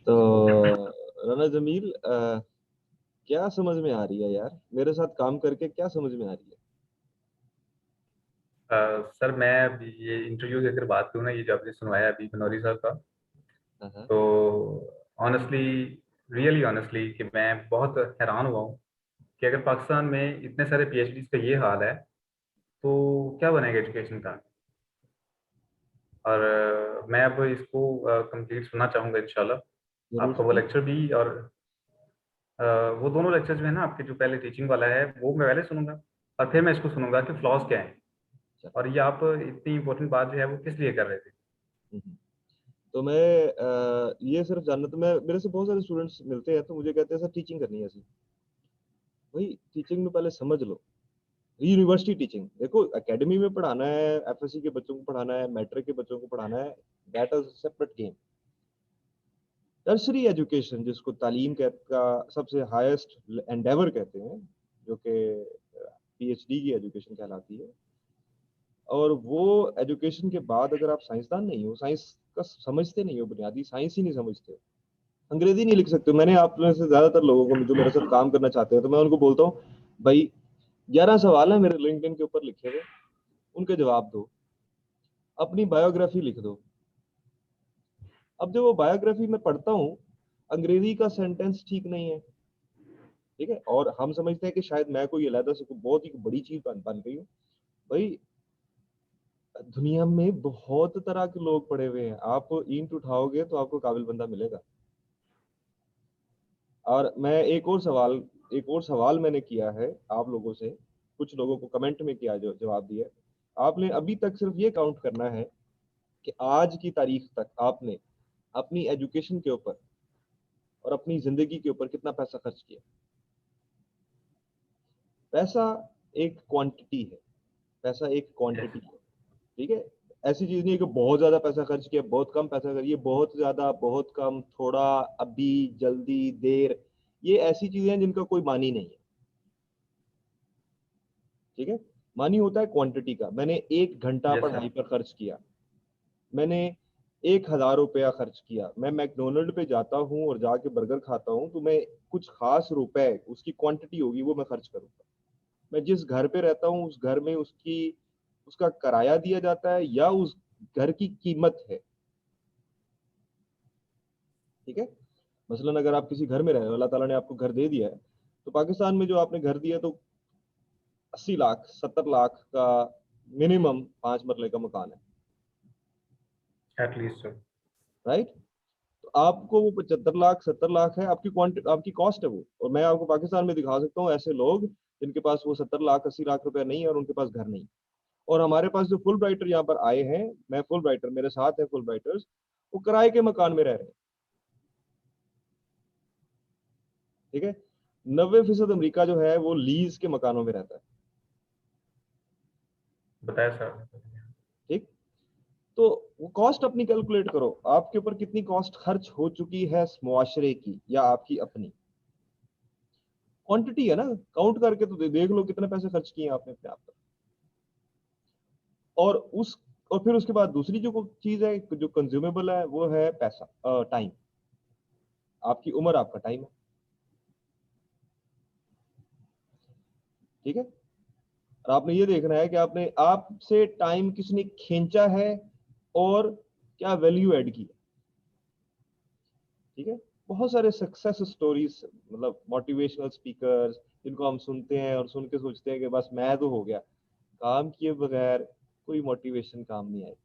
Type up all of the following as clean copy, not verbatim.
तो राना जमील, क्या समझ में आ रही है यार? मेरे साथ काम करके क्या समझ में आ रही है? सर मैं अभी ये इंटरव्यू की अगर बात करूँ ना, ये जो आपने सुनवाया अभी बनौरी साहब का, हाँ हाँ। तो ऑनेस्टली, रियली ऑनेस्टली, कि मैं बहुत हैरान हुआ हूँ कि अगर पाकिस्तान में इतने सारे पीएचडीज का ये हाल है तो क्या बनेगा एजुकेशन का। और मैं अब इसको कंप्लीट सुनना चाहूँगा इंशाल्लाह, जरूर आपका वो सुनिए। लेक्चर भी। और अ, वो दोनों लेक्चर जो है ना आपके, जो पहले टीचिंग वाला है वो मैं पहले सुनूंगा, और फिर मैं इसको सुनूंगा कि फ्लॉज क्या है, चलो। और ये आप इतनी इंपॉर्टेंट बात जो है वो किस लिए कर रहे थे। हम्म। तो मैं ये सिर्फ जानना, तो मैं मेरे से बहुत सारे स्टूडेंट्स मिलते हैं तो मुझे कहते हैं सर टीचिंग करनी है ऐसी। भाई टीचिंग में पहले समझ लो। यूनिवर्सिटी टीचिंग देखो, एकेडमी में पढ़ाना है, एफएससी के बच्चों को पढ़ाना है, मैट्रिक के बच्चों को पढ़ाना है, that is separate game. Tertiary education जिसको तालीम का सबसे हाईएस्ट एंडेवर कहते हैं, जो कि पीएचडी की एजुकेशन कहलाती है। और वो एजुकेशन के बाद अगर आप साइंसदान नहीं हो, साइंस का समझते नहीं हो, बुनियादी साइंस ही नहीं समझते हो, अंग्रेजी नहीं लिख सकते हो। मैंने आप में से ज्यादातर लोगों को जो मेरे साथ काम करना चाहते हैं तो मैं उनको बोलता हूँ, भाई 11 सवाल है मेरे लिंक्डइन के ऊपर लिखे हुए, उनके जवाब दो, अपनी बायोग्राफी लिख दो। अब जब वो बायोग्राफी में पढ़ता हूँ, अंग्रेजी का सेंटेंस ठीक नहीं है, ठीक है, और हम समझते हैं कि शायद मैं कोई अलहदा से कोई बहुत ही बड़ी चीज बन गई हूँ। भाई दुनिया में बहुत तरह के लोग पड़े हुए हैं, आप ईंट उठाओगे तो आपको काबिल बंदा मिलेगा। और मैं एक और सवाल मैंने किया है आप लोगों से, कुछ लोगों को कमेंट में किया, जो जवाब दिया। आपने अभी तक सिर्फ ये काउंट करना है कि आज की तारीख तक आपने अपनी एजुकेशन के ऊपर और अपनी जिंदगी के ऊपर कितना पैसा खर्च किया। पैसा एक क्वांटिटी है, पैसा एक क्वांटिटी है, ठीक है। ऐसी चीज नहीं है कि बहुत ज्यादा पैसा खर्च किया, बहुत कम पैसा करिए, बहुत ज्यादा, बहुत कम, थोड़ा, अभी, जल्दी, देर, ये ऐसी चीजें हैं जिनका कोई मानी नहीं है, ठीक है। मानी होता है क्वांटिटी का। मैंने 1 घंटा यस पढ़ाई सर। पर खर्च किया, मैंने 1,000 रुपया खर्च किया, मैं मैकडोनल्ड पे जाता हूँ और जाके बर्गर खाता हूँ, तो मैं कुछ खास रुपए, उसकी क्वांटिटी होगी वो मैं खर्च करूंगा। मैं जिस घर पे रहता हूँ उस घर में उसकी उसका किराया दिया जाता है या उस घर की कीमत है, ठीक है। मसलन अगर आप किसी घर में रह रहे हो, अल्लाह ताला ने आपको घर दे दिया है, तो पाकिस्तान में जो आपने घर दिया तो 80 लाख 70 लाख का मिनिमम 5 मरले का मकान है, एटलीस्ट सर। राइट। तो आपको वो 75 लाख 70 लाख है, आपकी क्वांटिटी, आपकी कॉस्ट है वो। और मैं आपको पाकिस्तान में दिखा सकता हूँ ऐसे लोग जिनके पास वो 70 लाख 80 लाख रुपया नहीं है और उनके पास घर नहीं। और हमारे पास जो फुल ब्राइटर यहाँ पर आए हैं, मैं फुल ब्राइटर, मेरे साथ है फुल ब्राइटर्स, वो किराए के मकान में रह रहे हैं, ठीक है। 90% अमेरिका जो है वो लीज के मकानों में रहता है, बताया सर। ठीक। तो वो कॉस्ट अपनी कैलकुलेट करो, आपके ऊपर कितनी कॉस्ट खर्च हो चुकी है मुआशरे की या आपकी अपनी। क्वांटिटी है ना, काउंट करके तो देख लो कितने पैसे खर्च किए आपने अपने आप पर। और उस और फिर उसके बाद दूसरी जो चीज है जो कंज्यूमेबल है वो है पैसा, टाइम, आपकी उम्र, आपका टाइम है, ठीक है। और आपने ये देखना है कि आपने आपसे टाइम किसने खींचा है और क्या वैल्यू ऐड की है, ठीक है। बहुत सारे सक्सेस स्टोरीज, मतलब मोटिवेशनल स्पीकर्स जिनको हम सुनते हैं और सुन के सोचते हैं कि बस मैं तो हो गया, काम किए बगैर कोई मोटिवेशन काम नहीं आएगी।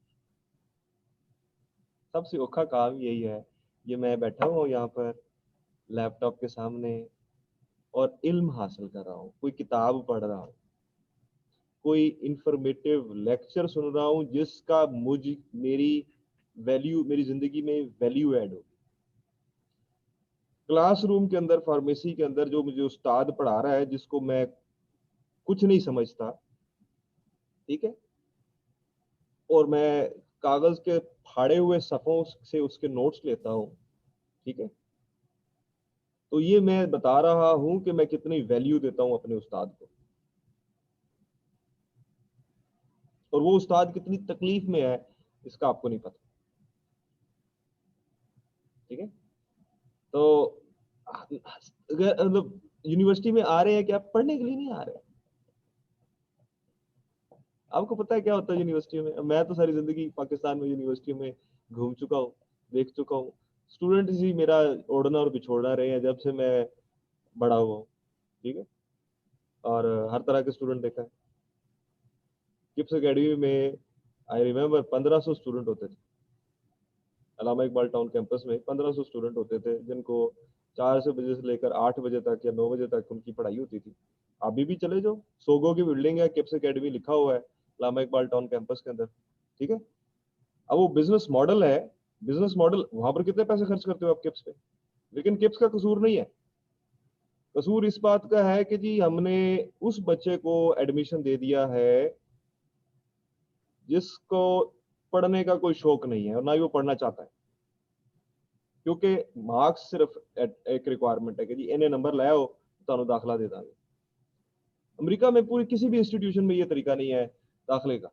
सबसे औखा काम यही है, ये मैं बैठा हूँ यहाँ पर लैपटॉप के सामने और इल्म हासिल कर रहा हूँ, कोई किताब पढ़ रहा हूँ, कोई इंफॉर्मेटिव लेक्चर सुन रहा हूँ जिसका मुझ मेरी वैल्यू, मेरी जिंदगी में वैल्यू ऐड हो। क्लासरूम के अंदर, फार्मेसी के अंदर जो मुझे उस्ताद पढ़ा रहा है जिसको मैं कुछ नहीं समझता, ठीक है, और मैं कागज के फाड़े हुए सफ़ों से उसके नोट्स लेता हूँ, ठीक है। तो ये मैं बता रहा हूँ कि मैं कितनी वैल्यू देता हूँ अपने उस्ताद को, और वो उस्ताद कितनी तकलीफ में है इसका आपको नहीं पता, ठीक है। तो मतलब यूनिवर्सिटी में आ रहे हैं कि आप पढ़ने के लिए नहीं आ रहे हैं। आपको पता है क्या होता है यूनिवर्सिटी में? मैं तो सारी जिंदगी पाकिस्तान में यूनिवर्सिटी में घूम चुका हूँ, देख चुका हूँ। स्टूडेंट ही मेरा ओढ़ना और बिछोड़ना रहे हैं जब से मैं बड़ा हुआ हूँ, ठीक है। और हर तरह के स्टूडेंट देखा है। किप्स एकेडमी में आई रिमेम्बर 1500 स्टूडेंट होते थे। अलामा इकबाल टाउन कैंपस में 1500 स्टूडेंट होते थे, जिनको 4 बजे से लेकर 8 बजे तक या 9 बजे तक उनकी पढ़ाई होती थी। अभी भी चले जाओ, सोगो की बिल्डिंग है, किप्स एकेडमी लिखा हुआ है अलामा इकबाल टाउन कैंपस के अंदर, ठीक है। अब वो बिजनेस मॉडल है, बिजनेस मॉडल, वहां पर कितने पैसे खर्च करते हो आप किप्स पे? लेकिन किप्स का कसूर नहीं है। कसूर इस बात का है कि जी हमने उस बच्चे को एडमिशन दे दिया है जिसको पढ़ने का कोई शौक नहीं है और ना ही वो पढ़ना चाहता है। क्योंकि मार्क्स सिर्फ एक रिक्वायरमेंट है कि जी इन्हें नंबर लाया हो तो दाखिला दे देंगे। अमेरिका में पूरी किसी भी इंस्टीट्यूशन में ये तरीका नहीं है दाखिले का।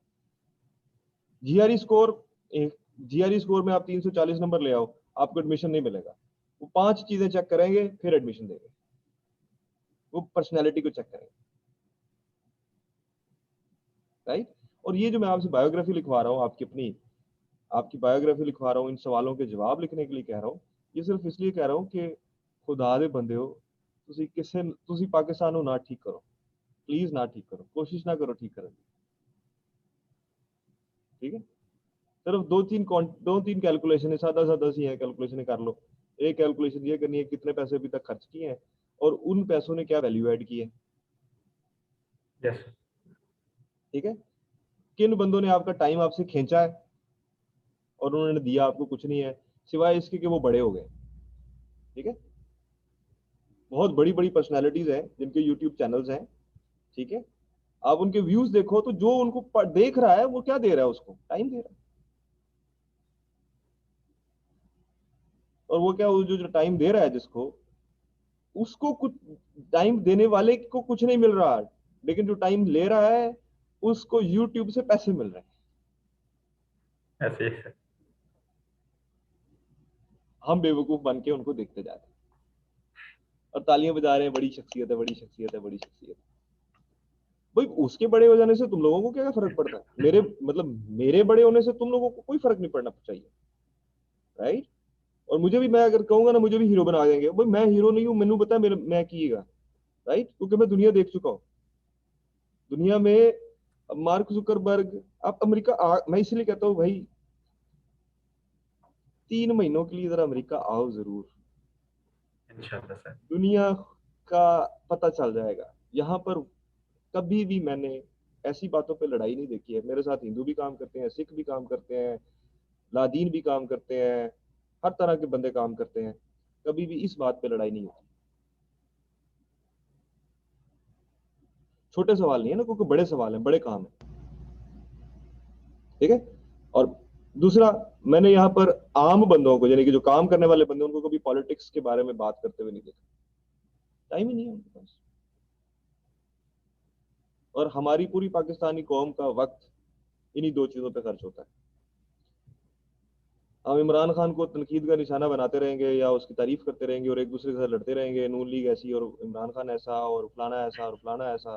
जीआरई स्कोर, जीआरई स्कोर में आप 340 नंबर ले आओ, आपको एडमिशन नहीं मिलेगा। वो 5 चीजें चेक करेंगे फिर एडमिशन देंगे। वो पर्सनैलिटी को चेक करेंगे, राइट। और ये जो मैं आपसे बायोग्राफी लिखवा रहा हूँ, आपकी अपनी आपकी बायोग्राफी लिखवा रहा हूँ, इन सवालों के जवाब लिखने के लिए कह रहा हूँ। ये सिर्फ इसलिए कह रहा हूँ कि खुदा दे बंदे हो, तुसी पाकिस्तान को ना ठीक करो, प्लीज ना ठीक करो, कोशिश ना करो ठीक करने की, ठीक है। सिर्फ दो तीन कैलकुलेशन है, सादा सादा सी है, कैलकुलेशन कर लो। एक कैलकुलेशन ये करनी है कितने पैसे अभी तक खर्च किए हैं और उन पैसों ने क्या वैल्यू ऐड की है, यस। ठीक है। किन बंदों ने आपका टाइम आपसे खींचा है और उन्होंने दिया आपको कुछ नहीं है सिवाय इसके कि वो बड़े हो गए, ठीक है। बहुत बड़ी बड़ी पर्सनैलिटीज हैं जिनके यूट्यूब चैनल्स हैं, ठीक है। आप उनके व्यूज देखो तो जो उनको देख रहा है वो क्या दे रहा है, उसको टाइम दे रहा है। और वो क्या, वो जो टाइम दे रहा है जिसको, उसको कुछ टाइम देने वाले को कुछ नहीं मिल रहा, लेकिन जो टाइम ले रहा है उसको यूट्यूब से पैसे मिल रहे हैं। ऐसे ही है। हम बेवकूफ बन के उनको देखते जा रहे हैं और तालियां बजा रहे हैं, बड़ी शख्सियत है, बड़ी शख्सियत है, बड़ी शख्सियत है। भाई उसके बड़े हो जाने से तुम लोगों को क्या फर्क पड़ता है? मेरे बड़े होने से तुम लोगों को कोई फर्क नहीं पड़ना चाहिए, राइट। और मुझे भी, मैं अगर कहूंगा ना मुझे भी हीरो बना देंगे, भाई मैं हीरो नहीं हूं, मैंने पता है मेरे मैं किएगा, राइट। क्योंकि मैं दुनिया देख चुका हूँ। दुनिया में मार्क जुकरबर्ग, आप मैं इसलिए कहता हूँ भाई 3 महीनों के लिए जरा अमेरिका आओ जरूर, इंशाल्लाह सर। दुनिया का पता चल जाएगा। यहाँ पर कभी भी मैंने ऐसी बातों पे लड़ाई नहीं देखी है। मेरे साथ हिंदू भी काम करते हैं, सिख भी काम करते हैं, लादीन भी काम करते हैं, हर तरह के बंदे काम करते हैं। कभी भी इस बात पे लड़ाई नहीं होती। छोटे सवाल नहीं है ना, क्योंकि बड़े सवाल हैं, बड़े काम है, ठीक है। और दूसरा, मैंने यहाँ पर आम बंदों को, यानी कि जो काम करने वाले बंदे, उनको कभी पॉलिटिक्स के बारे में बात करते हुए नहीं देखा। टाइम ही नहीं है उनके पास। और हमारी पूरी पाकिस्तानी कौम का वक्त इन्हीं दो चीजों पे खर्च होता है। हम इमरान खान को तनकीद का निशाना बनाते रहेंगे या उसकी तारीफ करते रहेंगे और एक दूसरे के साथ लड़ते रहेंगे, नून लीग ऐसी और इमरान खान ऐसा और फलाना ऐसा और फलाना ऐसा।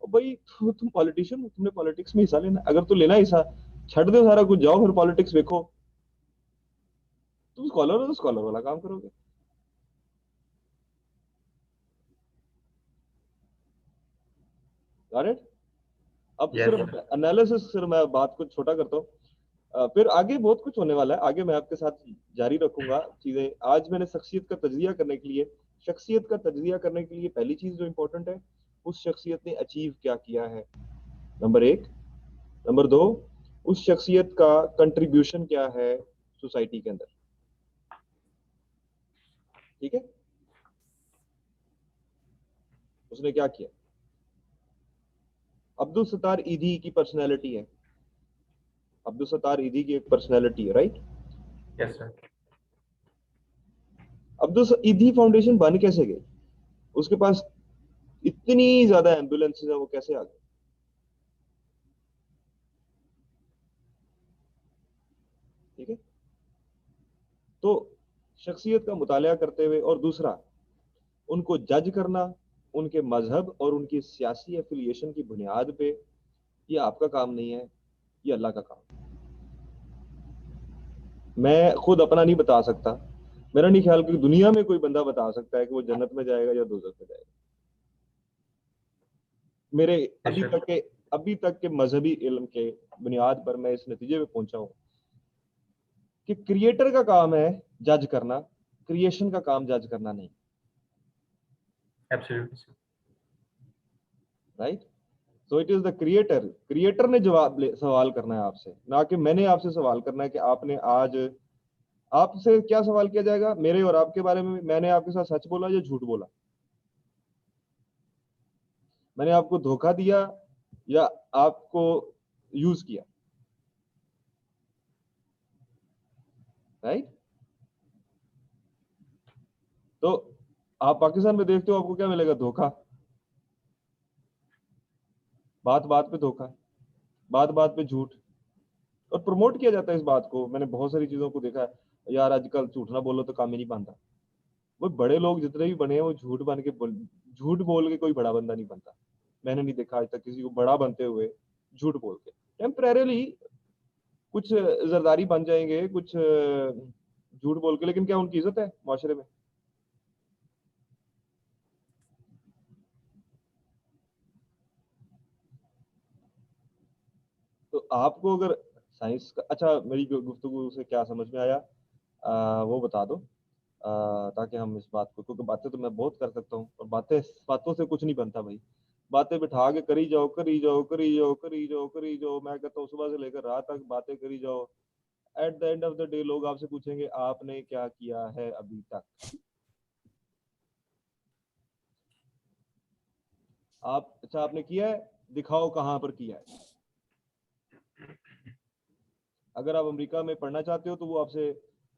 और भाई तुम पॉलिटिशियन हो, तुमने पॉलिटिक्स में हिस्सा लेना, अगर तो लेना हिस्सा, छੱड दो सारा कुछ, जाओ फिर पॉलिटिक्स देखो। तुम स्कॉलर हो तो स्कॉलर वाला काम करोगे, गॉट इट। अब यस सिर्फ सर। एनालिसिस, सिर्फ मैं बात को छोटा करता हूँ। फिर आगे बहुत कुछ होने वाला है, आगे मैं आपके साथ जारी रखूंगा चीजें। आज मैंने शख्सियत का तजजिया करने के लिए, शख्सियत का तजजिया करने के लिए पहली चीज जो इंपॉर्टेंट है, उस शख्सियत ने अचीव क्या किया है, नंबर एक। नंबर दो, उस शख्सियत का कंट्रीब्यूशन क्या है सोसाइटी के अंदर, ठीक है। उसने क्या किया। अब्दुल सत्तार ईदी की पर्सनैलिटी है, अब्दुल सत्तार ईदी की एक पर्सनैलिटी है, राइट। Yes sir. ईदी फाउंडेशन बन कैसे गई? उसके पास इतनी ज्यादा एम्बुलेंसेज है, वो कैसे आ गए, ठीक है। तो शख्सियत का मुताला करते हुए, और दूसरा उनको जज करना उनके मजहब और उनकी सियासी एफिलिएशन की बुनियाद पे, ये आपका काम नहीं है, ये अल्लाह का काम। मैं खुद अपना नहीं बता सकता, मेरा नहीं ख्याल कि दुनिया में कोई बंदा बता सकता है कि वो जन्नत में जाएगा या दोजख में जाएगा। मेरे बेशक। अभी तक के मजहबी इल्म के बुनियाद पर मैं इस नतीजे पे पहुंचा हूं कि क्रिएटर का काम है जज करना, क्रिएशन का काम जज करना नहीं। Absolutely. Right. So it is the creator, creator ने सवाल करना है आपसे, ना कि मैंने आपसे सवाल करना है कि आपने आज, आपसे क्या सवाल किया जाएगा मेरे और आपके बारे में, मैंने आपके साथ सच बोला या झूठ बोला, मैंने आपको धोखा दिया या आपको यूज किया। राइट। तो आप पाकिस्तान में देखते हो आपको क्या मिलेगा? धोखा, बात बात पे धोखा, बात बात पे झूठ, और प्रमोट किया जाता है इस बात को। मैंने बहुत सारी चीजों को देखा है यार, आजकल झूठ ना बोलो तो काम ही नहीं बनता। वो बड़े लोग जितने भी बने हैं वो झूठ बोल के कोई बड़ा बंदा नहीं बनता। मैंने नहीं देखा आज तक किसी को बड़ा बनते हुए झूठ बोल के। टेम्परेरली कुछ जरदारी बन जाएंगे, कुछ झूठ बोल के, लेकिन क्या उनकी इज्जत है माशरे में? तो आपको अगर साइंस का, अच्छा मेरी गुफ्तगू से क्या समझ में आया वो बता दो, ताकि हम इस बात को, क्योंकि बातें तो मैं बहुत कर सकता हूँ और बातों से कुछ नहीं बनता भाई। बातें बिठा के करी जाओ करी जाओ करी जाओ करी जाओ करी जाओ, मैं कहता हूँ सुबह से लेकर रात तक बातें करी जाओ। At the end of the day लोग आपसे पूछेंगे आपने क्या किया है अभी तक। आप, अच्छा आपने किया है, दिखाओ कहाँ पर किया है। अगर आप अमेरिका में पढ़ना चाहते हो तो वो आपसे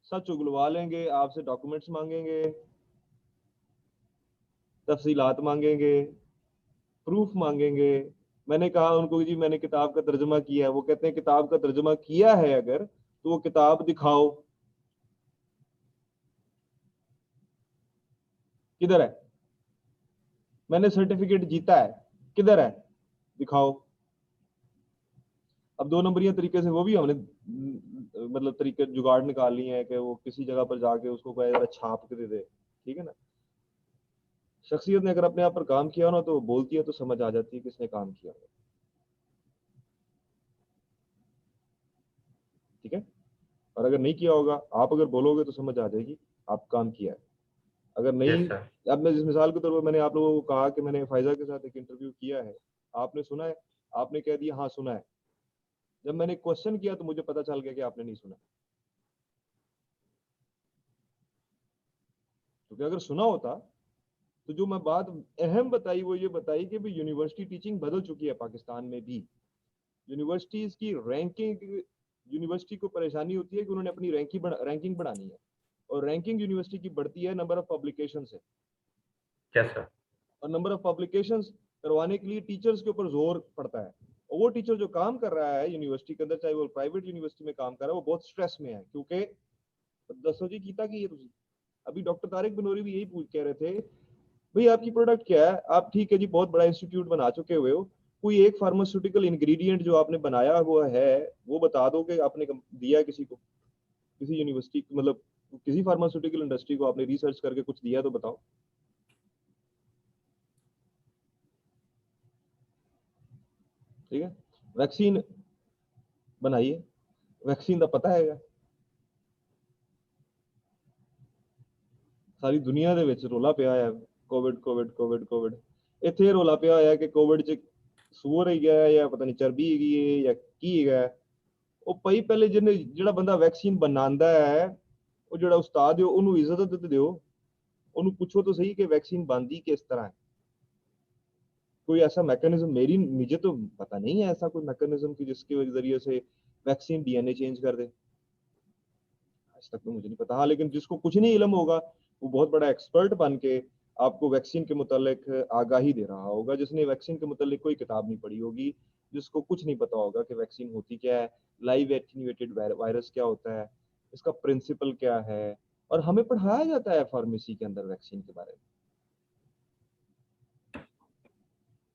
सच उगलवा लेंगे, आपसे डॉक्यूमेंट्स मांगेंगे, तफसीलात मांगेंगे, प्रूफ मांगेंगे। मैंने कहा उनको कि जी मैंने किताब का तर्जुमा किया है, वो कहते हैं किताब का तर्जुमा किया है अगर तो वो किताब दिखाओ, किधर है? मैंने सर्टिफिकेट जीता है, किधर है? दिखाओ। अब दो नंबरिया तरीके से वो भी हमने मतलब तरीके जुगाड़ निकाल लिए हैं कि वो किसी जगह पर जाके उसको कोई जरा छाप के दे दे। ठीक है ना। शख्सियत ने अगर अपने आप पर काम किया ना तो वो बोलती है तो समझ आ जाती है किसने काम किया। ठीक है। और अगर नहीं किया होगा, आप अगर बोलोगे तो समझ आ जाएगी आप काम किया है। अगर नहीं, यस सर। अब मैं जिस मिसाल के तौर पर मैंने आप लोगों को कहा कि मैंने फायजा के साथ एक इंटरव्यू किया है, आपने सुना है, आपने कह दिया हाँ सुना है। जब मैंने क्वेश्चन किया तो मुझे पता चल गया कि आपने नहीं सुना, क्योंकि अगर सुना होता तो जो मैं बात अहम बताई वो ये बताई कि भाई यूनिवर्सिटी टीचिंग बदल चुकी है पाकिस्तान में भी। यूनिवर्सिटीज की रैंकिंग, यूनिवर्सिटी को परेशानी होती है कि उन्होंने अपनी रैंकिंग बढ़ानी है, और रैंकिंग यूनिवर्सिटी की बढ़ती है नंबर ऑफ पब्लिकेशन से, यस सर। और नंबर ऑफ पब्लिकेशंस करवाने के लिए टीचर्स के ऊपर जोर पड़ता है। और वो टीचर जो काम कर रहा है यूनिवर्सिटी के अंदर, चाहे वो प्राइवेट यूनिवर्सिटी में काम कर रहा है, वो बहुत स्ट्रेस में है, क्योंकि दसो जी कीता कि ये तुझे, अभी डॉक्टर तारिक बिनोरी भी यही पूछ कह रहे थे, भाई आपकी प्रोडक्ट क्या है, आप ठीक है जी बहुत बड़ा इंस्टीट्यूट बना चुके हुए हो, कोई एक फार्मास्यूटिकल इंग्रेडिएंट जो आपने बनाया हुआ है वो बता दो कि आपने दिया किसी को, किसी यूनिवर्सिटी, मतलब किसी फार्मास्यूटिकल इंडस्ट्री को आपने रिसर्च करके कुछ दिया तो बताओ। ठीक है। वैक्सीन बनाइए, वैक्सीन का पता है, ਸਾਰੀ ਦੁਨੀਆ ਦੇ ਵਿੱਚ ਰੋਲਾ ਪਿਆ ਹੈ ਕੋਵਿਡ ਕੋਵਿਡ ਕੋਵਿਡ ਕੋਵਿਡ। ਇੱਥੇ ਰੋਲਾ ਪਿਆ ਹੋਇਆ ਕਿ ਕੋਵਿਡ 'ਚ ਸੂਰ ਹੈਗਾ ਜਾਂ ਪਤਾ ਨਹੀਂ ਚਰਬੀ ਹੈਗੀ ਹੈ ਜਾਂ ਕੀ ਹੈਗਾ। ਉਹ ਪਈ ਪਹਿਲੇ ਜਿਹਨੇ ਜਿਹੜਾ ਬੰਦਾ ਵੈਕਸੀਨ ਬਣਾਉਂਦਾ ਹੈ, ਉਹ ਜਿਹੜਾ ਉਸਤਾਦ ਹੈ ਉਹਨੂੰ ਇੱਜ਼ਤ ਤੇ ਦਿਓ, ਉਹਨੂੰ ਪੁੱਛੋ तो सही कि वैक्सीन बनती किस तरह है। कोई ऐसा मैकेनिज्म, मेरी मुझे तो पता नहीं है ऐसा कोई मैकेनिज्म कि जिसके जरिए से वैक्सीन डीएनए चेंज कर दे, आज तक तो मुझे नहीं पता। हाँ लेकिन जिसको कुछ नहीं इलम होगा वो बहुत बड़ा एक्सपर्ट बन के आपको वैक्सीन के मुतालिक आगाही दे रहा होगा, जिसने वैक्सीन के मुतालिक कोई किताब नहीं पढ़ी होगी, जिसको कुछ नहीं पता होगा कि वैक्सीन होती क्या है, लाइव एटीन्यूएटेड वायरस क्या होता है, इसका प्रिंसिपल क्या है, और हमें पढ़ाया जाता है फार्मेसी के अंदर वैक्सीन के बारे में।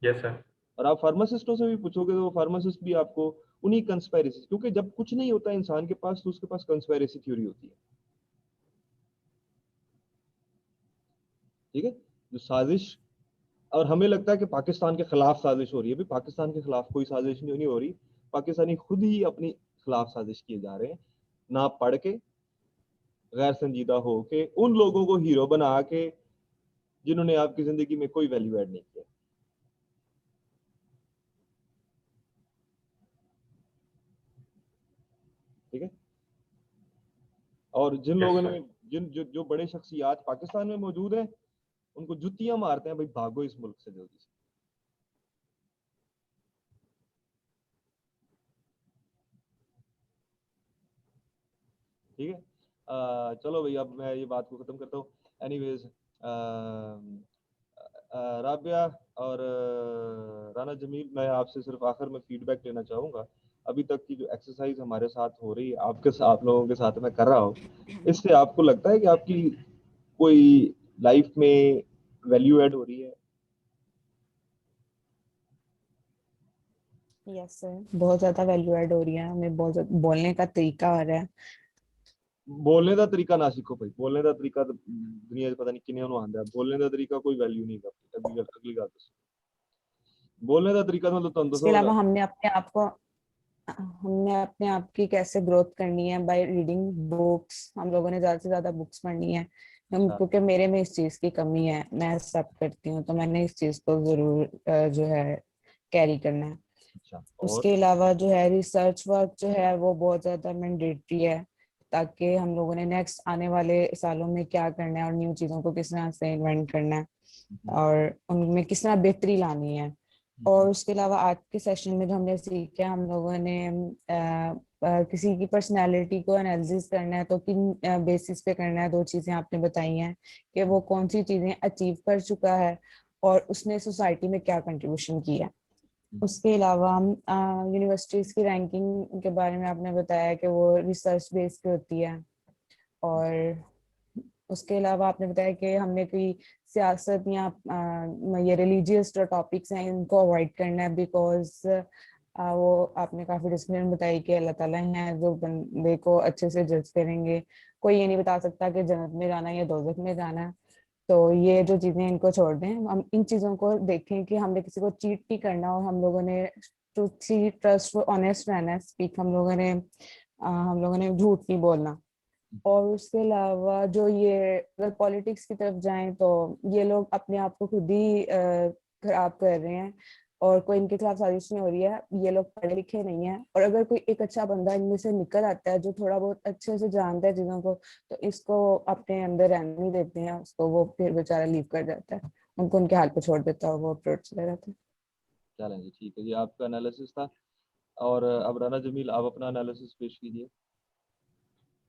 Yes sir. और आप फार्मासिस्टों से भी पूछोगे तो फार्मासिस्ट भी आपको उन्हीं कंस्पायरेसी, क्योंकि जब कुछ नहीं होता इंसान के पास तो उसके पास कंस्पायरेसी थ्योरी होती है, ठीक है, जो साजिश। और हमें लगता है कि पाकिस्तान के खिलाफ साजिश हो रही है, भी पाकिस्तान के खिलाफ कोई साजिश नहीं हो रही, पाकिस्तानी खुद ही अपनी खिलाफ साजिश किए जा रहे हैं, ना पढ़ के, गैर संजीदा हो के, उन लोगों को हीरो बना के जिन्होंने आपकी जिंदगी में कोई वैल्यू ऐड नहीं किया, ठीक है। और जिन यस लोगों सर। ने जो बड़े शख्सियात पाकिस्तान में मौजूद हैं उनको जुतियां मारते हैं, भाई भागो इस मुल्क से जल्दी से, ठीक है। चलो भाई, अब मैं ये बात को खत्म करता हूँ। एनीवेज, राबिया और राना जमील, मैं आपसे सिर्फ आखिर में फीडबैक लेना चाहूँगा। अभी तक की जो एक्सरसाइज हमारे साथ हो रही है, आप लोगों के साथ मैं कर रहा हूँ, इससे आपको लगता है कि आपकी कोई लाइफ में वैल्यू ऐड हो रही है? यस सर, बहुत ज्यादा वैल्यू ऐड हो रही है, हमें बहुत बोलने का तरीका आ रहा है। बोलने का तरीका ना सीखो भाई, बोलने का तरीका तो दुनिया पता नहीं किन्ने आंदा है, बोलने का तरीका कोई वैल्यू नहीं करता। अगली गल दसो, बोलने का तरीका तो तुम इसके दसो। अलावा हमने अपने आप की कैसे ग्रोथ करनी है, बाय रीडिंग बुक्स। हम लोगों ने ज्यादा से ज्यादा बुक्स पढ़नी है। अच्छा क्योंकि मेरे में इस चीज की कमी है, मैं एक्सेप्ट करती हूँ, तो मैंने इस चीज को जरूर जो है कैरी करना है। अच्छा। और उसके अलावा जो है रिसर्च वर्क जो है वो बहुत ज्यादा मैंडेटरी है, ताकि हम लोगों ने नेक्स्ट आने वाले सालों में क्या करना है और न्यू चीजों को किस तरह से इन्वेंट करना है और उनमें किस तरह बेहतरी लानी है। और उसके अलावा आज के सेशन में जो हमने सीखा, हम लोगों ने किसी की पर्सनालिटी को एनालिसिस करना है तो किन बेसिस पे करना है। दो चीजें आपने बताई हैं कि वो कौन सी चीजें अचीव कर चुका है और उसने सोसाइटी में क्या कंट्रीब्यूशन किया है। उसके अलावा हम यूनिवर्सिटीज की रैंकिंग के बारे में आपने बताया कि वो रिसर्च बेस्ड पे होती है। और उसके अलावा आपने बताया कि हमने कोई सियासत या ये रिलीजियस जो टॉपिक्स हैं इनको अवॉइड करना है, बिकॉज वो आपने काफी डिस्क्रिप्शन बताई कि अल्लाह ताला हैं जो बंदे को अच्छे से जज करेंगे। कोई ये नहीं बता सकता कि जन्नत में जाना है या दोजख में जाना है। तो ये जो चीजें इनको छोड़ दें, हम इन चीजों को देखें कि हमने किसी को चीट नहीं करना और हम लोगों ने ट्रूथफुली ट्रस्ट ऑनेस्ट रहना है। स्पीक हम लोगों ने झूठ नहीं बोलना। और उसके अलावा जो ये अगर पॉलिटिक्स की तरफ जाएं तो ये लोग अपने आप को खुद ही खराब कर रहे हैं और कोई इनके खिलाफ साजिश नहीं हो रही है। ये लोग पढ़े लिखे नहीं है और अगर कोई एक अच्छा बंदा इनमें से निकल आता है जो थोड़ा बहुत अच्छे से जानता है चीजों को, तो इसको अपने अंदर रहने नहीं देते हैं उसको, वो फिर बेचारा लीव कर जाता है, उनको उनके हाल पे छोड़ देता है, वो अप्रोच चले जाते हैं। चलें जी, ठीक है जी, आपका एनालिसिस था। और अब राना जमील, आप अपना एनालिसिस पेश कीजिए।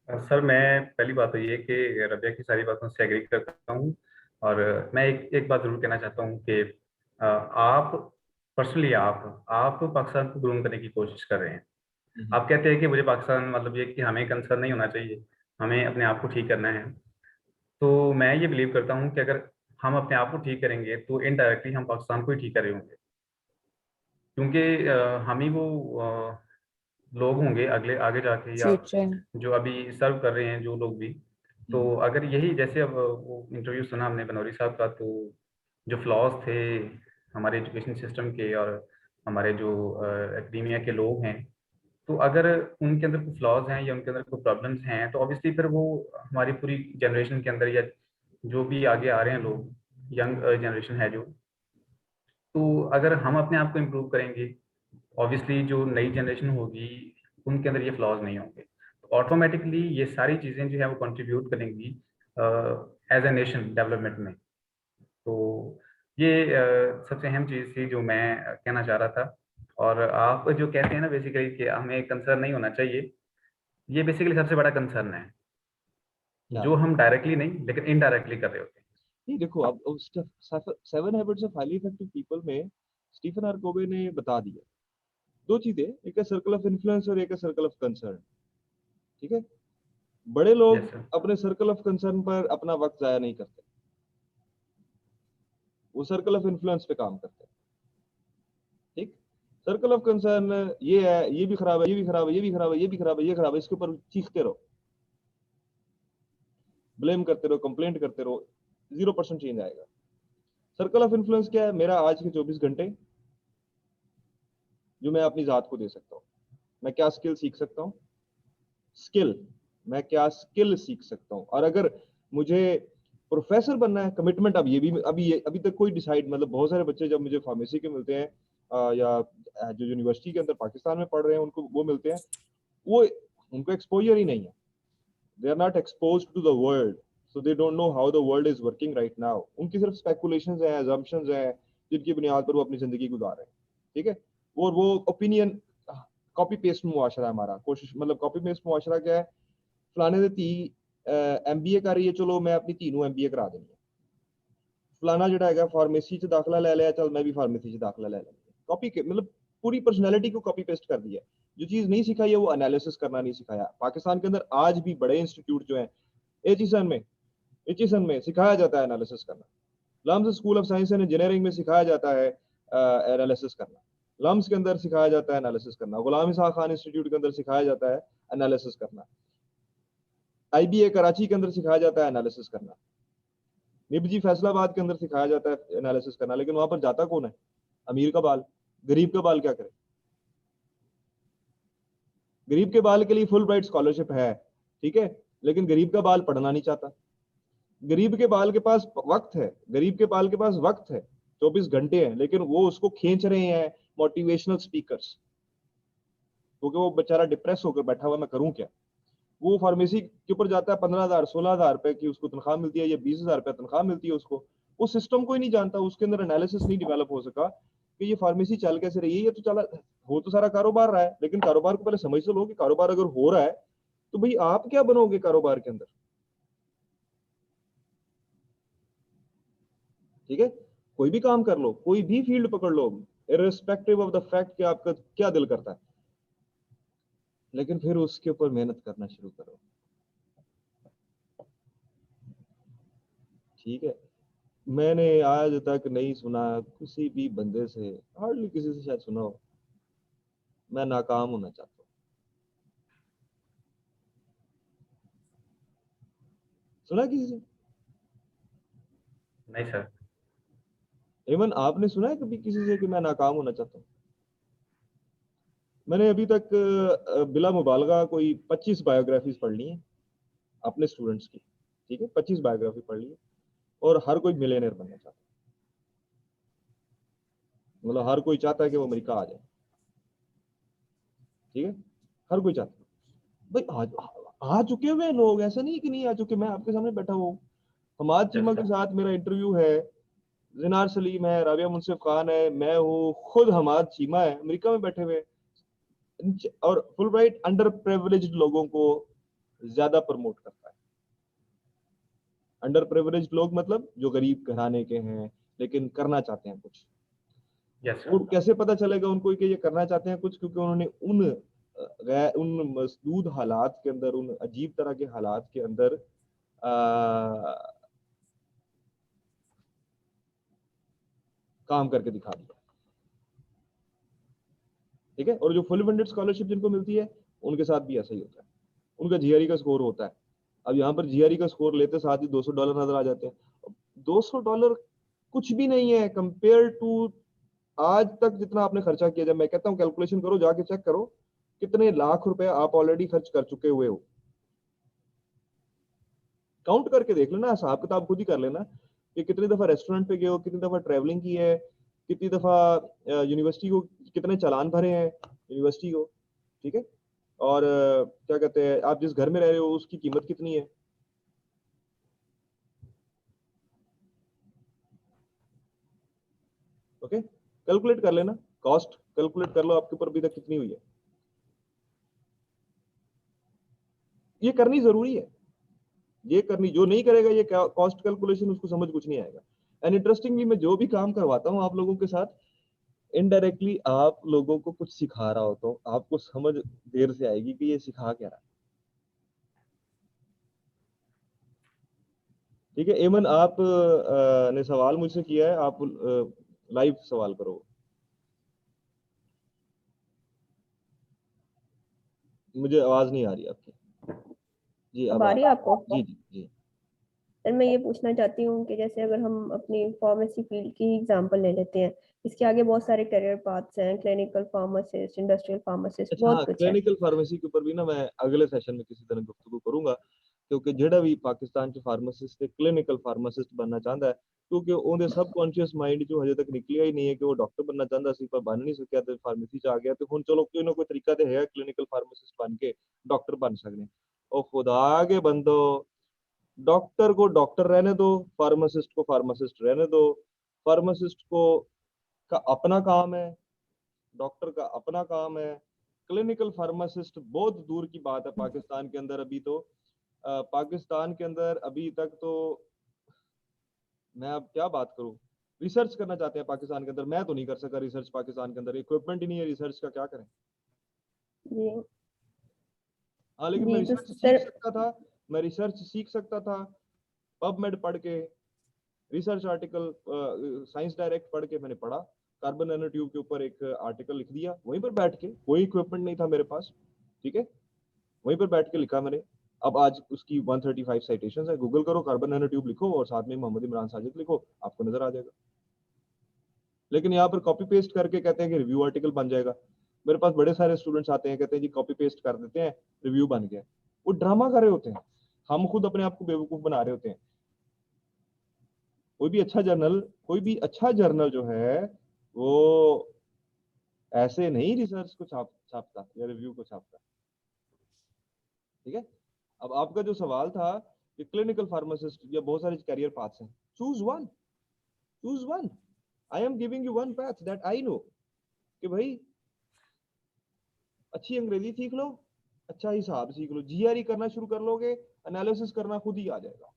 सर, मैं पहली बात तो ये कि रबिया की सारी बातों से एग्री करता हूँ। और मैं एक बात जरूर कहना चाहता हूँ कि आप पर्सनली आप पाकिस्तान को ग्रूम करने की कोशिश कर रहे हैं। आप कहते हैं कि मुझे पाकिस्तान, मतलब ये कि हमें कंसर्न नहीं होना चाहिए, हमें अपने आप को ठीक करना है। तो मैं ये बिलीव करता हूँ कि अगर हम अपने आप को ठीक करेंगे तो इनडायरेक्टली हम पाकिस्तान को ही ठीक कर रहे होंगे, क्योंकि हम ही वो लोग होंगे अगले आगे जाके, या फ्यूचर। जो अभी सर्व कर रहे हैं जो लोग भी। तो अगर यही, जैसे अब वो इंटरव्यू सुना हमने बनौरी साहब का, तो जो फ्लॉज थे हमारे एजुकेशन सिस्टम के और हमारे जो एकेडमिया के लोग हैं, तो अगर उनके अंदर कोई फ्लॉज हैं या उनके अंदर कोई प्रॉब्लम्स हैं, तो ऑब्वियसली फिर वो हमारी पूरी जनरेशन के अंदर, या जो भी आगे आ रहे हैं लोग, यंग जनरेशन है जो, तो अगर हम अपने आप को इम्प्रूव करेंगे, ऑब्वियसली जो नई जनरेशन होगी उनके अंदर ये फ्लॉज नहीं होंगे, तो ऑटोमेटिकली ये सारी चीज़ें जो है वो कंट्रीब्यूट करेंगी एज ए नेशन डेवलपमेंट में। तो ये सबसे अहम चीज़ थी जो मैं कहना चाह रहा था। और आप जो कहते हैं ना बेसिकली कि हमें कंसर्न नहीं होना चाहिए, ये बेसिकली सबसे बड़ा कंसर्न है क्या? जो हम डायरेक्टली नहीं लेकिन इनडायरेक्टली कर रहे होते हैं। नहीं, देखो, अब उस 7 habits of highly effective people में स्टीफन आर कोवे ने बता दिया दो चीजें, एक है सर्कल ऑफ इन्फ्लुएंस और एक है सर्कल ऑफ कंसर्न, ठीक है। बड़े लोग Yes, sir. अपने सर्कल ऑफ कंसर्न पर अपना वक्त जाया नहीं करते, वो सर्कल ऑफ इन्फ्लुएंस पे काम करते हैं। ठीक, सर्कल ऑफ कंसर्न ये है, ये भी खराब है, ये भी खराब है, ये भी खराब है, ये भी खराब है, ये खराब है, इसके ऊपर चीखते रहो, ब्लेम करते रहो, कंप्लेंट करते रहो, 0% चेंज आएगा। सर्कल ऑफ इन्फ्लुएंस क्या है? मेरा आज के 24 घंटे जो मैं अपनी जात को दे सकता हूँ, मैं क्या स्किल सीख सकता हूँ, स्किल, मैं क्या स्किल सीख सकता हूँ। और अगर मुझे प्रोफेसर बनना है, कमिटमेंट, अब ये भी अभी तक कोई डिसाइड, मतलब बहुत सारे बच्चे जब मुझे फार्मेसी के मिलते हैं या जो यूनिवर्सिटी के अंदर पाकिस्तान में पढ़ रहे हैं उनको वो मिलते हैं, वो उनको एक्सपोजर ही नहीं है, they are not exposed to the world, so they don't know how the world is working right now. उनकी सिर्फ स्पेकुलेशंस हैं, अजम्पशंस हैं, जिनकी बुनियाद पर वो अपनी जिंदगी गुजार रहे हैं। ठीक है, और वो ओपिनियन, कॉपी पेस्ट मुआशरा है हमारा, कोशिश, मतलब कॉपी पेस्ट मुआशरा क्या है, फलाने दी धी MBA कर रही है, चलो मैं अपनी धी नूं MBA करा देनी है, फलाना जिहड़ा हैगा फार्मेसी च दाखला ले लिया, चल मैं भी फार्मेसी च दाखला ले लेंगे। कॉपी के मतलब पूरी पर्सनैलिटी को कॉपी पेस्ट कर दिया। जो चीज नहीं सिखाई है वो एनालिसिस करना नहीं सिखाया। पाकिस्तान के अंदर आज भी बड़े इंस्टीट्यूट जो हैं, एचईसन में सिखाया जाता है एनालिसिस करना, LUMS school of science and engineering में सिखाया जाता है एनालिसिस करना, लम्स के अंदर सिखाया जाता है एनालिसिस करना, गुलाम इसाक खान इंस्टीट्यूट के अंदर सिखाया जाता है एनालिसिस करना, IBA कराची के अंदर सिखाया जाता है एनालिसिस करना, निबजी फैसलाबाद के अंदर सिखाया जाता है एनालिसिस करना। लेकिन वहां पर जाता कौन है? अमीर का बाल। गरीब का बाल क्या करे? गरीब के बाल के लिए फुल ब्राइट स्कॉलरशिप है, ठीक है, लेकिन गरीब का बाल पढ़ना नहीं चाहता। गरीब के बाल के पास वक्त है, गरीब के बाल के पास वक्त है, 24 घंटे हैं, लेकिन वो उसको खींच रहे हैं मोटिवेशनल स्पीकर्स, क्योंकि वो बेचारा डिप्रेस होकर बैठा हुआ, मैं करूं क्या। वो फार्मेसी के ऊपर जाता है, 15,000 16,000 रुपए की उसको तनख्वाह मिलती है, या 20,000 रुपए तनख्वाह मिलती है उसको। वो सिस्टम को ही नहीं जानता, उसके अंदर एनालिसिस नहीं डेवलप हो सका कि ये फार्मेसी चल कैसे रही है। ये तो चला, हो तो सारा कारोबार रहा है, लेकिन कारोबार को पहले समझ तो लो कि कारोबार अगर हो रहा है तो भाई आप क्या बनोगे कारोबार के अंदर। ठीक है, कोई भी काम कर लो, कोई भी फील्ड पकड़ लो, इररिस्पेक्टिव ऑफ द फैक्ट कि आपका क्या दिल करता है, लेकिन फिर उसके ऊपर मेहनत करना शुरू करो। ठीक है, मैंने आज तक नहीं सुना किसी भी बंदे से, हार्डली किसी से शायद सुना हो, मैं नाकाम होना चाहता हूँ। सुना किसी से? नहीं सर। इवन आपने सुना है कभी किसी से कि मैं नाकाम होना चाहता हूँ? मैंने अभी तक बिला मुबालगा कोई 25 बायोग्राफीज पढ़ ली हैं अपने स्टूडेंट्स की। ठीक है, 25 बायोग्राफी पढ़ ली है, और हर कोई मिलियनर बनना चाहता है, मतलब हर कोई चाहता है कि वो अमेरिका आ जाए। ठीक है, हर कोई चाहता है भाई, आ चुके हुए हैं लोग, ऐसा नहीं है कि नहीं आ चुके। मैं आपके सामने बैठा हुआ हूँ, हमाद चीमा यस के सर। साथ मेरा इंटरव्यू है, जिनार सलीम है, राबिया मुनसिफ खान है, मैं हूँ, खुद हमाद चीमा है, अमेरिका में बैठे हुए हैं। और फुल ब्राइट अंडर प्रिविलेज्ड लोगों को ज्यादा प्रमोट करता है। अंडर प्रिविलेज्ड लोग मतलब जो गरीब घराने के हैं लेकिन करना चाहते हैं कुछ। यस और सर। कैसे पता चलेगा उनको कि ये करना चाहते हैं कुछ? क्योंकि उन्होंने उन मसदूद हालात के अंदर, उन अजीब तरह के हालात के अंदर काम करके दिखा दिया। ठीक है, और जो फुल फंडेड स्कॉलरशिप जिनको मिलती है उनके साथ भी ऐसा ही होता है, उनका GRE का स्कोर होता है। अब यहाँ पर GRE का स्कोर लेते साथ ही $200 नजर आ जाते हैं। $200 कुछ भी नहीं है कंपेयर टू आज तक जितना आपने खर्चा किया। जब मैं कहता हूँ कैलकुलेशन करो, जाके चेक करो कितने लाख रुपए आप ऑलरेडी खर्च कर चुके हुए हो, काउंट करके देख लेना, हिसाब किताब खुद ही कर लेना कि कितनी दफा रेस्टोरेंट पे गए हो, कितनी दफा ट्रैवलिंग की है, कितनी दफा यूनिवर्सिटी को कितने चालान भरे हैं यूनिवर्सिटी को। ठीक है, और क्या कहते हैं, आप जिस घर में रह रहे हो उसकी कीमत कितनी है। ओके, कैलकुलेट कर लेना, कॉस्ट कैलकुलेट कर लो आपके ऊपर अभी तक कितनी हुई है। ये करनी जरूरी है, ये करनी, जो नहीं करेगा ये कॉस्ट कैलकुलेशन उसको समझ कुछ नहीं आएगा। एंड इंटरेस्टिंगली मैं जो भी काम करवाता हूँ आप लोगों के साथ, इनडायरेक्टली आप लोगों को कुछ सिखा रहा होता हूँ, आपको समझ देर से आएगी कि ये सिखा क्या रहा है। ठीक है एमन, आप ने सवाल मुझसे किया है, आप लाइव सवाल करो। मुझे आवाज नहीं आ रही आपकी। जी अब अब आ रही है आपको? जी जी जी। सर मैं ये पूछना चाहती हूँ कि जैसे अगर हम अपनी फार्मेसी फील्ड की एग्जांपल ले लेते हैं, इसके आगे बहुत सारे करियर पाथ्स हैं, क्लिनिकल फार्मासिस्ट, इंडस्ट्रियल फार्मासिस्ट, अच्छा हाँ, बहुत कुछ है। क्लिनिकल फार्मेसी के ऊपर भी ना मैं अगले सेशन में किसी तरह गुफ्तगू करूंगा, क्योंकि ਜਿਹੜਾ ਵੀ ਪਾਕਿਸਤਾਨ ਚ ਫਾਰਮਾਸਿਸਟ ਤੇ ਕਲੀਨਿਕਲ ਫਾਰਮਾਸਿਸਟ बनना ਚਾਹੁੰਦਾ ਹੈ, ਕਿਉਂਕਿ ਉਹਦੇ ਸਬਕੌਂਸ਼ੀਅਸ ਮਾਈਂਡ ਚੋਂ ਹਜੇ ਤੱਕ ਨਿਕਲਿਆ ਹੀ ਨਹੀਂ ਹੈ ਕਿ ਉਹ ਡਾਕਟਰ बनना ਚਾਹੁੰਦਾ ਸੀ ਪਰ ਬਣ ਨਹੀਂ ਸਕਿਆ ਤੇ ਫਾਰਮੇਸੀ ਚ ਆ ਗਿਆ, ਤੇ ਹੁਣ ਚਲੋ ਕੋਈ ਨਾ ਕੋਈ ਤਰੀਕਾ ਤੇ ਹੈ ਕਲੀਨਿਕਲ ਫਾਰਮਾਸਿਸਟ ਬਣ ਕੇ डॉक्टर बन सकते हैं। और खुदा के बंदो, डॉक्टर को डॉक्टर रहने दो, फार्मासिस्ट को फार्मासिस्ट रहने दो। फार्मासिस्ट को का अपना काम है, डॉक्टर का अपना काम है। क्लिनिकल फार्मासिस्ट बहुत दूर की बात है पाकिस्तान के अंदर। अभी तो पाकिस्तान के अंदर अभी तक तो मैं अब क्या बात करूं, रिसर्च करना चाहते हैं पाकिस्तान के अंदर, मैं तो नहीं कर सका रिसर्च पाकिस्तान के अंदर, इक्विपमेंट ही नहीं है रिसर्च का, क्या करें। जी हाँ लेकिन मैं जी। तो रिसर्च सीख सर सकता था, मैं रिसर्च सीख सकता था पबमेड पढ़ के, रिसर्च आर्टिकल साइंस डायरेक्ट पढ़ के मैंने पढ़ा, कार्बन नैनो ट्यूब के ऊपर एक आर्टिकल लिख दिया वहीं पर बैठ के, कोई इक्विपमेंट नहीं था मेरे पास, ठीक है, वहीं पर बैठ के लिखा मैंने। अब आज उसकी 135 साइटेशंस है, गूगल करो कार्बन नैनो ट्यूब लिखो और साथ में मोहम्मद इमरान साजिद लिखो, आपको नजर आ जाएगा। लेकिन यहाँ पर कॉपी पेस्ट करके कहते हैं कि रिव्यू आर्टिकल बन जाएगा। मेरे पास बड़े सारे स्टूडेंट्स आते हैं, कहते हैं जी कॉपी पेस्ट कर देते हैं रिव्यू बन गया। वो ड्रामा कर रहे होते हैं, हम खुद अपने आप को बेवकूफ बना रहे होते हैं। कोई भी अच्छा जर्नल जो है वो ऐसे नहीं रिसर्च को छापता या रिव्यू को छापता, ठीक है। अब आपका जो सवाल था कि क्लिनिकल फार्मासिस्ट या बहुत सारे कैरियर पाथ्स हैं, choose one. I am giving you one path that I know, कि भाई अच्छी अंग्रेजी सीख लो, अच्छा हिसाब सीख लो, जीआरई करना शुरू कर लोगे, एनालिसिस करना खुद ही आ जाएगा।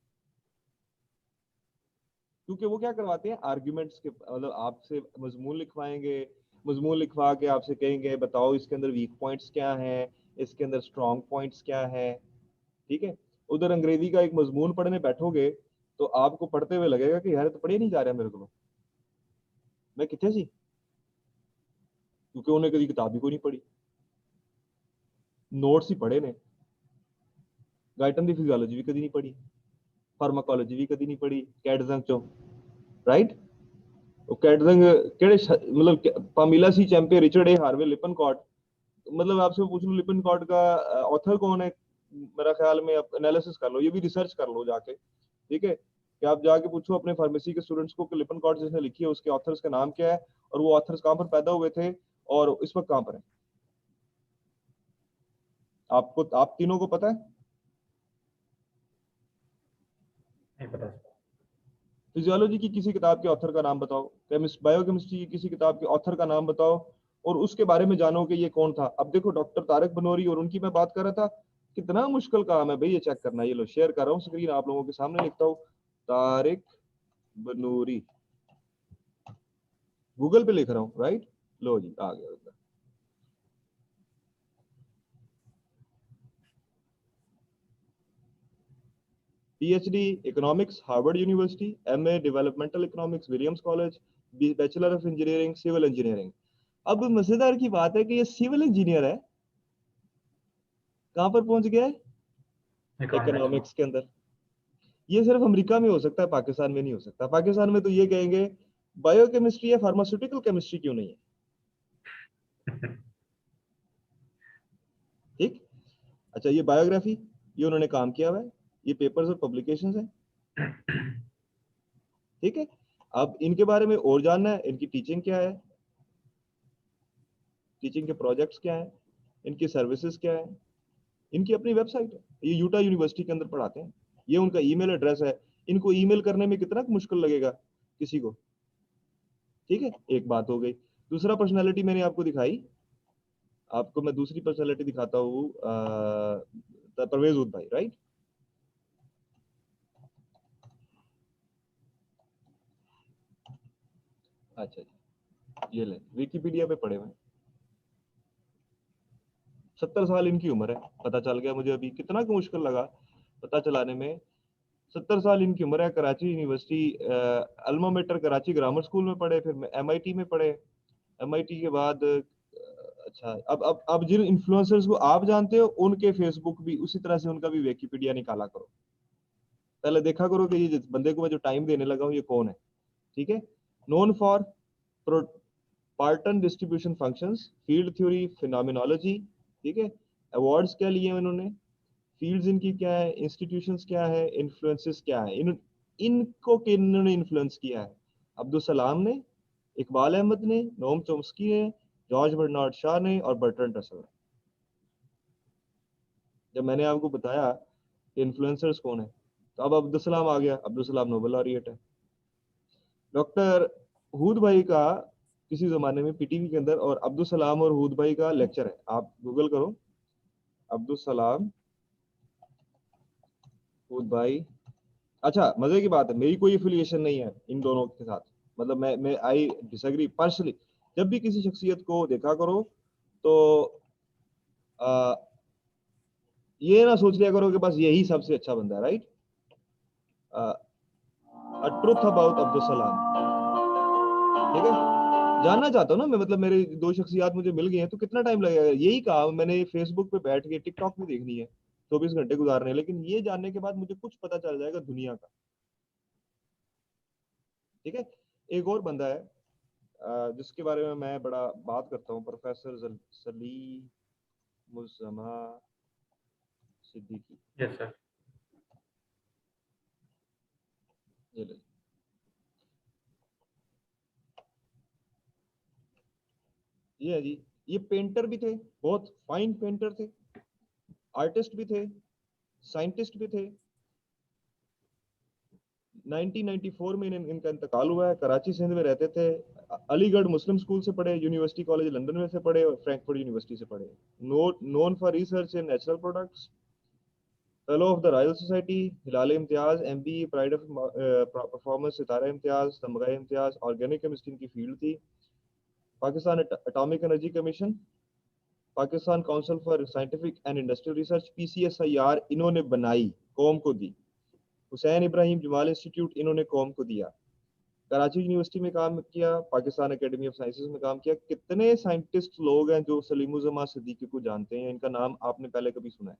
क्योंकि वो क्या करवाते हैं, आर्ग्यूमेंट्स के, मतलब आपसे मजमून लिखवाएंगे, मजमून लिखवा के आपसे कहेंगे बताओ इसके अंदर वीक पॉइंट्स क्या हैं, इसके अंदर स्ट्रॉन्ग पॉइंट्स क्या है, ठीक है। उधर अंग्रेजी का एक मजमून पढ़ने बैठोगे तो आपको पढ़ते हुए लगेगा कि यार तो पढ़े नहीं जा रहा मेरे को, मैं कितने सी, क्योंकि उन्हें कभी किताब ही को नहीं पढ़ी, नोट्स ही पढ़े ने, गाइटन की फिजियोलॉजी भी कभी नहीं पढ़ी, फार्माकोलॉजी भी कभी नहीं पढ़ी कैटजंग चो, राइट। कैटजंग केड़े मतलब Pamela C चैंपे, Richard A Harvey, लिपनकॉट, मतलब आपसे पूछ लो लिपनकॉट का ऑथर कौन है, मेरा ख्याल में आप एनालिसिस कर लो, ये भी रिसर्च कर लो जाके, ठीक है, कि आप जाके पूछो अपने फार्मेसी के स्टूडेंट्स को कि लिपनकॉट जिसने लिखी है उसके ऑथर्स का नाम क्या है, और वो ऑथर्स कहाँ पर पैदा हुए थे और इस वक्त कहाँ पर है। आपको, आप तीनों को पता है? नहीं पता। फिजियोलॉजी की किसी किताब के ऑथर का नाम बताओ, बायोकेमिस्ट्री की किसी किताब के ऑथर का नाम बताओ और उसके बारे में जानो कि ये कौन था। अब देखो डॉक्टर तारिक बनोरी और उनकी मैं बात कर रहा था, कितना मुश्किल काम है भाई ये चेक करना। ये लो शेयर कर रहा हूँ स्क्रीन आप लोगों के सामने, लिखता हूँ तारिक बनोरी, गूगल पे लिख रहा हूँ, राइट, लो जी आ गया। PhD economics Harvard University, MA developmental economics Williams College, bachelor of engineering civil engineering. अब मजेदार की बात है कि ये सिविल इंजीनियर है, कहां पर पहुंच गया है, इकोनॉमिक्स के अंदर। ये सिर्फ अमेरिका में हो सकता है, पाकिस्तान में नहीं हो सकता। पाकिस्तान में तो ये कहेंगे बायोकेमिस्ट्री या फार्मास्यूटिकल केमिस्ट्री क्यों नहीं है, ठीक। अच्छा ये बायोग्राफी, ये उन्होंने काम किया हुआ है, ये पेपर्स और पब्लिकेशंस है, ठीक है। अब इनके बारे में और जानना है, इनकी टीचिंग क्या है, टीचिंग के प्रोजेक्ट्स क्या है, इनकी सर्विसेज क्या है, इनकी अपनी वेबसाइट है, ये यूटा यूनिवर्सिटी के अंदर पढ़ाते हैं, ये उनका ईमेल एड्रेस है। इनको ईमेल करने में कितना मुश्किल लगेगा किसी को, ठीक है, एक बात हो गई। दूसरा पर्सनालिटी मैंने आपको दिखाई, आपको मैं दूसरी पर्सनालिटी दिखाता हूँ, परवेज उद भाई, राइट। अच्छा जी ये ले विकिपीडिया पे पढ़े हुए, 70 साल इनकी उम्र है, पता चल गया मुझे अभी, कितना मुश्किल लगा पता चलाने में। 70 साल इनकी उम्र है। Karachi University alma mater Karachi Grammar School में पढ़े, फिर MIT में पढ़े। MIT के बाद अच्छा, अब जिन इन्फ्लुएंसर्स को आप जानते हो उनके फेसबुक भी उसी तरह से उनका भी विकिपीडिया निकाला करो। पहले देखा करो कि ये जिस बंदे को मैं जो टाइम देने लगा हूँ ये कौन है। ठीक है। Known for pattern distribution functions, field theory, phenomenology. ठीक है। अवार्ड्स क्या लिए उन्होंने, फील्ड्स इनकी क्या है, इंस्टीट्यूशंस क्या है, इन्फ्लुएंसेस क्या है, इनको किन्होंने इन्फ्लुएंस किया है। अब्दुल सलाम ने, इकबाल अहमद ने, नोम चोम्स्की ने, जॉर्ज बर्नार्ड शॉ ने और बर्ट्रैंड रसल ने। जब मैंने आपको बताया कि इन्फ्लुएंसर्स कौन है तो अब अब्दुल सलाम आ गया। अब्दुल सलाम नोबेल लॉरिएट है। डॉक्टर हूद भाई का किसी जमाने में PTV के अंदर और अब्दुल सलाम और हूद भाई का लेक्चर है, आप गूगल करो अब्दुल सलाम हूद भाई। अच्छा, मजे की बात है, मेरी कोई एफिलिएशन नहीं है इन दोनों के साथ, मतलब मैं आई डिसएग्री पर्सनली। जब भी किसी शख्सियत को देखा करो तो आ, ये ना सोच लिया करो कि बस यही सबसे अच्छा बंदा है, right. Truth about Abdul Salam. ठीक है। जानना चाहता हूँ ना मैं, मतलब मेरे दो शख्सियात मुझे मिल गए हैं तो कितना टाइम लगेगा। यही कहा मैंने, फेसबुक पे बैठ के टिकटॉक भी देखनी है, 24 घंटे गुजारने हैं, लेकिन ये जानने के बाद मुझे कुछ पता चल जाएगा दुनिया का। ठीक है। एक और बंदा है जिसके बारे में मैं बड़ा बात करता हूँ, professor Salimuzzaman Siddiqui. Yes sir. ये ले। ये है जी, ये पेंटर भी थे, बहुत फाइन पेंटर थे, आर्टिस्ट भी थे, साइंटिस्ट भी थे। 1994 में इनका इंतकाल हुआ है। कराची सिंध में रहते थे। अलीगढ़ मुस्लिम स्कूल से पढ़े, यूनिवर्सिटी कॉलेज लंदन में से पढ़े और फ्रैंकफर्ट यूनिवर्सिटी से पढ़े। Known for research in natural products, fellow of the Royal Society, Hilal Imtiaz, MBE, Pride of Performance, Sitara Imtiaz, Tamgha Imtiaz. Organic chemistry की फील्ड थी। Pakistan Atomic Energy Commission, Pakistan Council for Scientific and Industrial Research, PCSIR इन्होंने बनाई, कौम को दी। हुसैन इब्राहिम जमाल इंस्टीट्यूट इन्होंने कौम को दिया। कराची यूनिवर्सिटी में काम किया, पाकिस्तान एकेडमी ऑफ साइंसेज में काम किया। कितने साइंटिस्ट लोग हैं जो सलीमुज़्ज़मा सिद्दीकी को जानते हैं, इनका नाम आपने पहले कभी सुना है?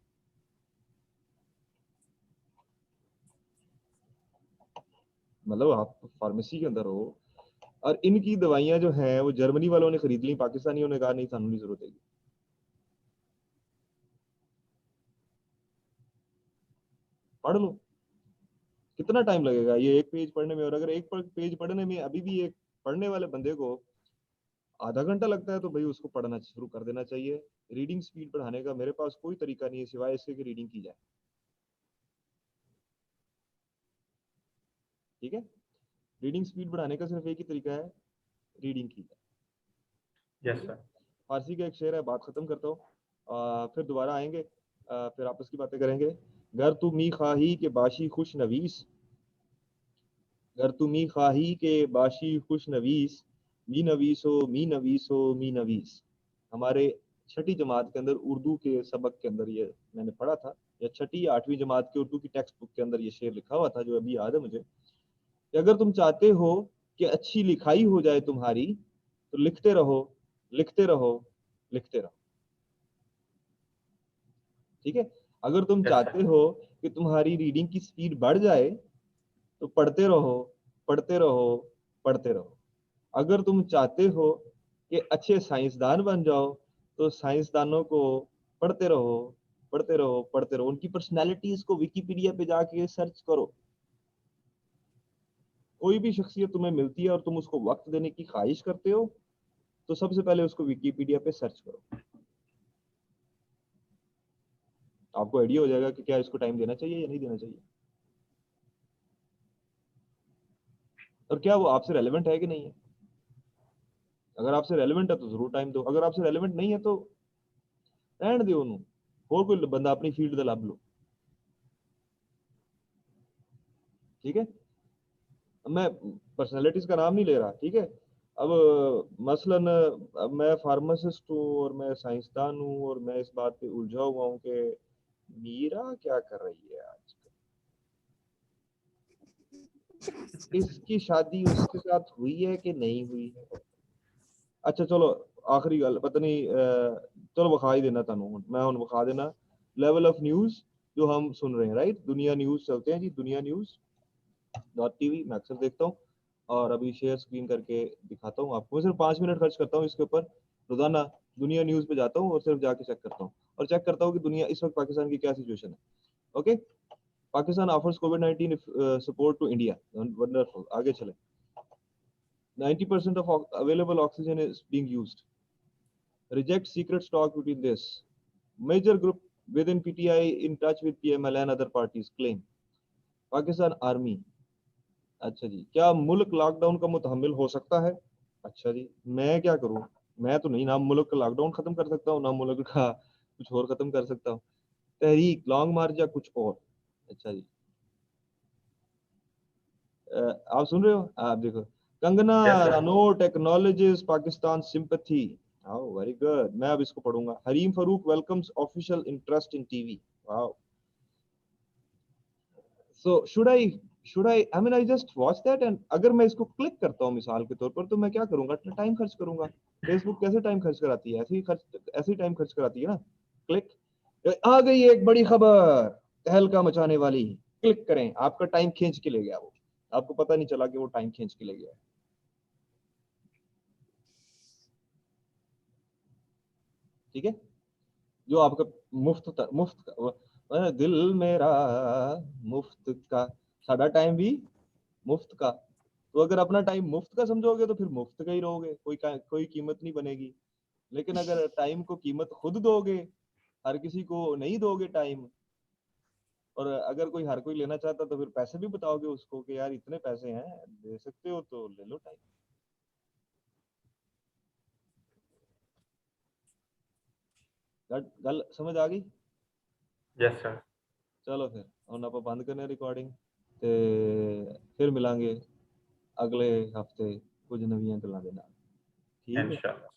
मतलब आप फार्मेसी के अंदर हो और इनकी दवाइयां जो हैं वो जर्मनी वालों ने खरीद ली, पाकिस्तानियों ने कहा नहीं सानू नहीं जरूरत है। पढ़ लो, कितना टाइम लगेगा ये एक पेज पढ़ने में। और अगर एक पेज पढ़ने में अभी भी एक पढ़ने वाले बंदे को आधा घंटा लगता है तो भाई उसको पढ़ना शुरू कर देना चाहिए। रीडिंग स्पीड बढ़ाने का मेरे पास कोई तरीका नहीं है सिवाय इसके कि रीडिंग की जाए। ठीक है। रीडिंग स्पीड बढ़ाने का सिर्फ एक ही तरीका है, रीडिंग की जाए। Yes sir. फारसी का एक शेर है, बात खत्म करता हूँ, फिर दोबारा आएंगे, फिर आपस की बातें करेंगे। घर तू मी खाही के बाशी खुश नवीस, घर तू मी खाही के बाशी खुश नवीस, मी नवीसो मी नवीसो मी नवीस। हमारे छठी जमात के अंदर उर्दू के सबक के अंदर ये मैंने पढ़ा था, या छठी या 8वीं जमात के उर्दू की टेक्स्ट बुक के अंदर ये शेर लिखा हुआ था जो अभी याद है मुझे, कि अगर तुम चाहते हो कि अच्छी लिखाई हो जाए तुम्हारी तो लिखते रहो, लिखते रहो, लिखते रहो। ठीक है। अगर तुम यस चाहते सर। हो कि तुम्हारी रीडिंग की स्पीड बढ़ जाए तो पढ़ते रहो, पढ़ते रहो, पढ़ते रहो। अगर तुम चाहते हो कि अच्छे साइंसदान बन जाओ तो साइंसदानों को पढ़ते रहो, पढ़ते रहो, पढ़ते रहो। उनकी पर्सनैलिटीज को विकिपीडिया पे जाके सर्च करो। कोई भी शख्सियत तुम्हें मिलती है और तुम उसको वक्त देने की ख्वाहिश करते हो तो सबसे पहले उसको विकिपीडिया पे सर्च करो। आपको आइडिया हो जाएगा कि क्या इसको टाइम देना चाहिए या नहीं देना चाहिए, और क्या वो आपसे रेलेवेंट है कि नहीं है। अगर आपसे रेलेवेंट है तो जरूर टाइम दो, अगर आपसे रेलेवेंट नहीं है तो रहने दो उन्होंने, और कोई बंदा अपनी फील्ड का लाभ लो। ठीक है। मैं पर्सनालिटीज का नाम नहीं ले रहा। ठीक है। अब मसलन अब मैं फार्मासिस्ट हूँ और मैं साइंसदान हूँ और मैं इस बात पे उलझा हुआ हूँ कि मीरा क्या कर रही है आजकल। इसकी शादी उसके साथ हुई है कि नहीं हुई है? अच्छा चलो आखिरी गल पता नहीं चलो विखा ही देना तुहानू मैं हुण विखा देना लेवल ऑफ न्यूज़ जो हम सुन रहे हैं, राइट? दुनिया न्यूज़ चलते हैं जी, दुनिया न्यूज़ .tv मैं अक्सर देखता हूँ और अभी शेयर स्क्रीन करके दिखाता हूँ आपको। सिर्फ 5 मिनट खर्च करता हूँ इसके ऊपर, रोजाना दुनिया न्यूज़ पे जाता हूँ और सिर्फ जाके चेक करता हूँ और चेक करता हूँ कि दुनिया इस वक्त पाकिस्तान की क्या सिचुएशन है। ओके, पाकिस्तान ऑफर्स कोविड-19 सपोर्ट टू इंडिया, वंडरफुल। आगे चले। 90% of available oxygen is being used. Reject secret talk between this. Major group within PTI in touch with PML and other parties claim. Pakistan Army. अच्छा जी, क्या मुल्क lockdown का मुतहम्मिल हो सकता है? अच्छा जी, मैं क्या करूं? मैं तो नहीं, ना मुल्क का लॉकडाउन खत्म कर सकता हूँ, ना मुल्क का कुछ और खत्म कर सकता हूँ। तहरीक, लॉन्ग मार्च या कुछ और? अच्छा जी, आप सुन रहे हो? आप देखो, Kangana Yes, sir. Ranaut acknowledges Pakistan sympathy. Wow, very good. मैं अब इसको पढ़ूंगा। Hareem Farooq welcomes official interest in TV. Wow. So I mean I just watch that and अगर मैं इसको क्लिक करता हूँ मिसाल के तौर पर तो मैं क्या करूंगा? टाइम खर्च करूंगा। फेसबुक कैसे टाइम खर्च कराती है? ऐसे ही टाइम खर्च कराती है ना। क्लिक, आ गई एक बड़ी खबर तहलका मचाने वाली, क्लिक करें। आपका टाइम खींच के ले गया वो, आपको पता नहीं चला कि वो टाइम खींच के ले गया। ठीक है, जो आपका मुफ्त का दिल मेरा मुफ्त का, साडा टाइम भी मुफ्त का। तो अगर अपना टाइम मुफ्त का समझोगे तो फिर मुफ्त का ही रहोगे, कोई कीमत नहीं बनेगी। लेकिन अगर टाइम को कीमत खुद दोगे, हर किसी को नहीं दोगे टाइम, और अगर हर कोई लेना चाहता तो फिर पैसे भी बताओगे उसको कि यार इतने पैसे हैं, दे सकते हो तो ले लो टाइम। गल समझ आ गई? Yes, sir. चलो फिर ਹੁਣ ਆਪਾਂ ਬੰਦ ਕਰਨੇ ਰਿਕਾਰਡਿੰਗ ਤੇ ਫਿਰ ਮਿਲਾਂਗੇ ਅਗਲੇ ਹਫਤੇ ਕੁਝ ਨਵੀਆਂ ਗੱਲਾਂ ਦੇ ਨਾਲ। ਠੀਕ ਹੈ। Inshallah.